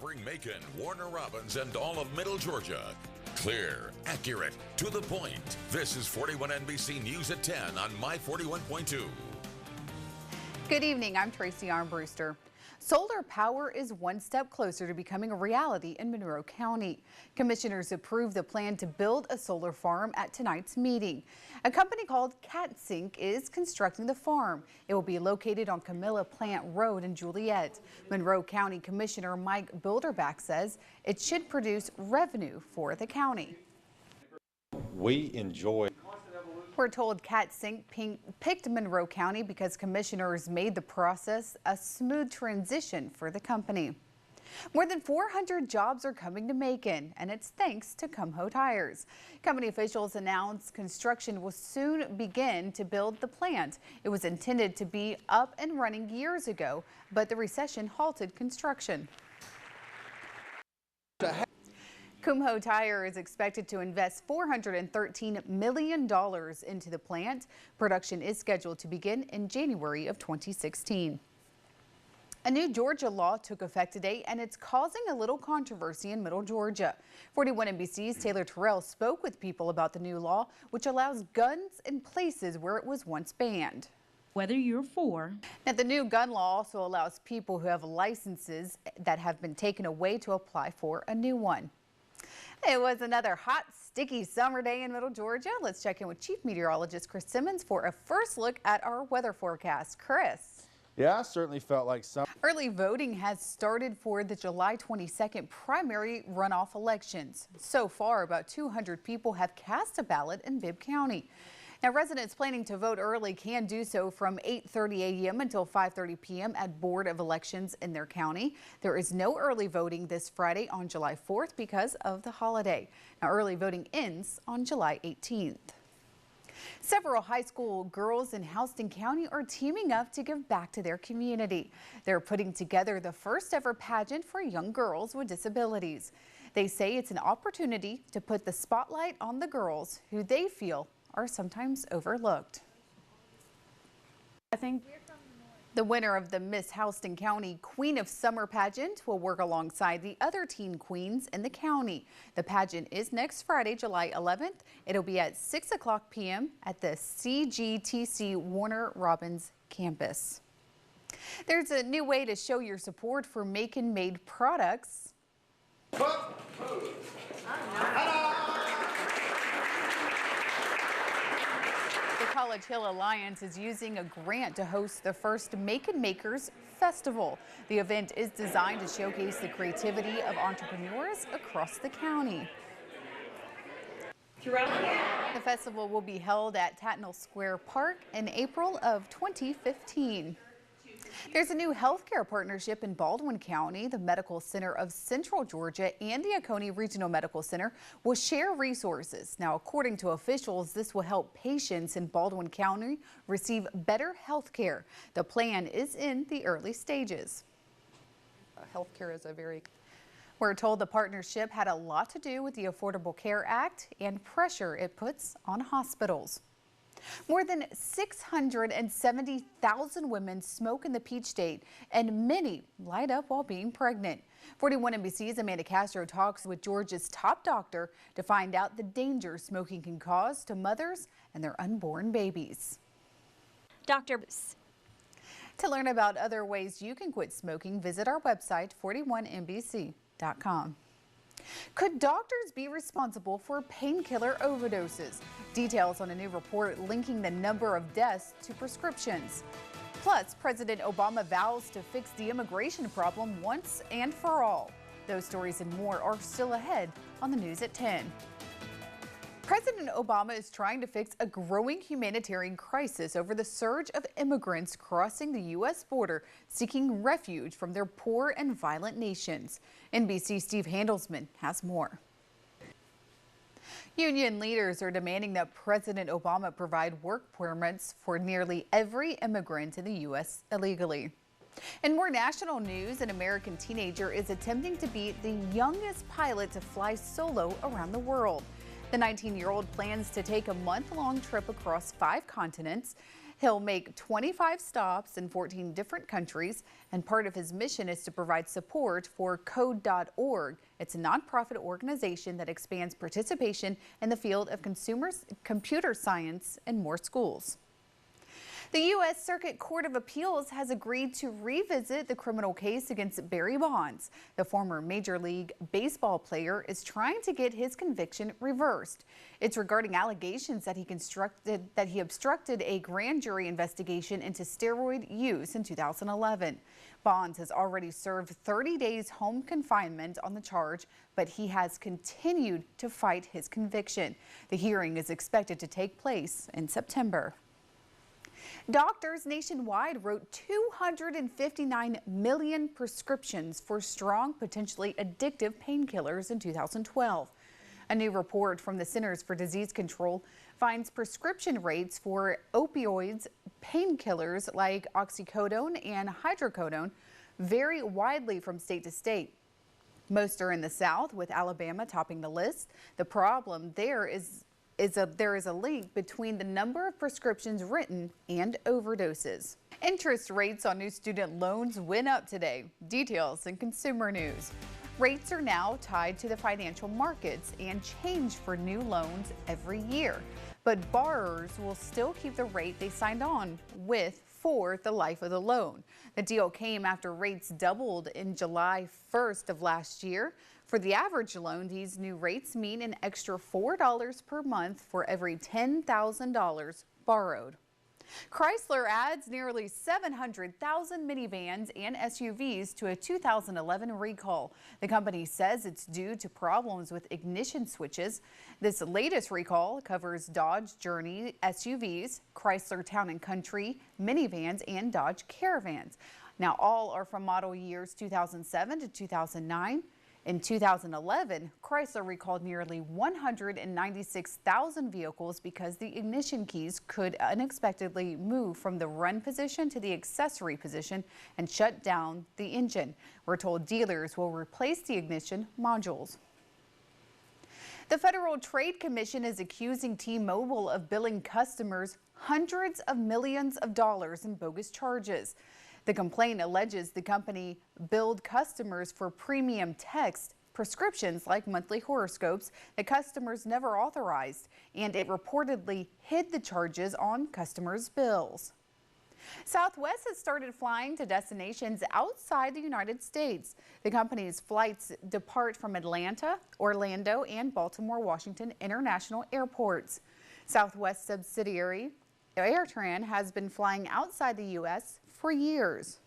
covering Macon, Warner Robins, and all of Middle Georgia. Clear, accurate, to the point. This is 41 NBC News at 10 on My 41.2. Good evening, I'm Tracy Armbruster. Solar power is one step closer to becoming a reality in Monroe County. Commissioners approved the plan to build a solar farm at tonight's meeting. A company called CatSync is constructing the farm. It will be located on Camilla Plant Road in Juliet. Monroe County Commissioner Mike Bilderback says it should produce revenue for the county. We're told CatSync picked Monroe County because commissioners made the process a smooth transition for the company. More than 400 jobs are coming to Macon, and it's thanks to Kumho Tires. Company officials announced construction will soon begin to build the plant. It was intended to be up and running years ago, but the recession halted construction. Kumho Tire is expected to invest $413 million into the plant. Production is scheduled to begin in January of 2016. A new Georgia law took effect today, and it's causing a little controversy in Middle Georgia. 41 NBC's Taylor Terrell spoke with people about the new law, which allows guns in places where it was once banned. Whether you're for. Now, the new gun law also allows people who have licenses that have been taken away to apply for a new one. It was another hot, sticky summer day in Middle Georgia. Let's check in with Chief Meteorologist Chris Simmons for a first look at our weather forecast. Chris. Yeah, certainly felt like summer. Early voting has started for the July 22nd primary runoff elections. So far, about 200 people have cast a ballot in Bibb County. Now, residents planning to vote early can do so from 8:30 a.m. until 5:30 p.m. at Board of Elections in their county. There is no early voting this Friday on July 4th because of the holiday. Now, early voting ends on July 18th. Several high school girls in Houston County are teaming up to give back to their community. They're putting together the first ever pageant for young girls with disabilities. They say it's an opportunity to put the spotlight on the girls who they feel are sometimes overlooked. I think the winner of the Miss Houston County Queen of Summer pageant will work alongside the other teen queens in the county. The pageant is next Friday, July 11th. It'll be at 6:00 p.m. at the CGTC Warner Robins campus. There's a new way to show your support for Macon-made products. College Hill Alliance is using a grant to host the first Macon Makers Festival. The event is designed to showcase the creativity of entrepreneurs across the county. The festival will be held at Tatnall Square Park in April of 2015. There's a new healthcare partnership in Baldwin County. The Medical Center of Central Georgia and the Oconee Regional Medical Center will share resources. Now, according to officials, this will help patients in Baldwin County receive better health care. The plan is in the early stages. Healthcare is We're told the partnership had a lot to do with the Affordable Care Act and pressure it puts on hospitals. More than 670,000 women smoke in the Peach State, and many light up while being pregnant. 41 NBC's Amanda Castro talks with Georgia's top doctor to find out the danger smoking can cause to mothers and their unborn babies. Dr. To learn about other ways you can quit smoking, visit our website, 41NBC.com. Could doctors be responsible for painkiller overdoses? Details on a new report linking the number of deaths to prescriptions. Plus, President Obama vows to fix the immigration problem once and for all. Those stories and more are still ahead on the news at 10. President Obama is trying to fix a growing humanitarian crisis over the surge of immigrants crossing the U.S. border seeking refuge from their poor and violent nations. NBC's Steve Handelsman has more. Union leaders are demanding that President Obama provide work permits for nearly every immigrant in the U.S. illegally. In more national news, an American teenager is attempting to be the youngest pilot to fly solo around the world. The 19-year-old plans to take a month-long trip across 5 continents. He'll make 25 stops in 14 different countries, and part of his mission is to provide support for Code.org. It's a nonprofit organization that expands participation in the field of computer science in more schools. The U.S. Circuit Court of Appeals has agreed to revisit the criminal case against Barry Bonds. The former Major League Baseball player is trying to get his conviction reversed. It's regarding allegations that he obstructed a grand jury investigation into steroid use in 2011. Bonds has already served 30 days home confinement on the charge, but he has continued to fight his conviction. The hearing is expected to take place in September. Doctors nationwide wrote 259 million prescriptions for strong, potentially addictive painkillers in 2012. A new report from the Centers for Disease Control finds prescription rates for opioids, painkillers like oxycodone and hydrocodone vary widely from state to state. Most are in the South, with Alabama topping the list. The problem there is there is a link between the number of prescriptions written and overdoses. Interest rates on new student loans went up today. Details in consumer news. Rates are now tied to the financial markets and change for new loans every year. But borrowers will still keep the rate they signed on with for the life of the loan. The deal came after rates doubled in July 1st of last year. For the average loan, these new rates mean an extra $4 per month for every $10,000 borrowed. Chrysler adds nearly 700,000 minivans and SUVs to a 2011 recall. The company says it's due to problems with ignition switches. This latest recall covers Dodge Journey SUVs, Chrysler Town & Country minivans, and Dodge Caravans. Now, all are from model years 2007 to 2009. In 2011, Chrysler recalled nearly 196,000 vehicles because the ignition keys could unexpectedly move from the run position to the accessory position and shut down the engine. We're told dealers will replace the ignition modules. The Federal Trade Commission is accusing T-Mobile of billing customers hundreds of millions of dollars in bogus charges. The complaint alleges the company billed customers for premium text prescriptions like monthly horoscopes that customers never authorized, and it reportedly hid the charges on customers' bills. Southwest has started flying to destinations outside the United States. The company's flights depart from Atlanta, Orlando, and Baltimore-Washington international airports. Southwest subsidiary AirTran has been flying outside the U.S. for years.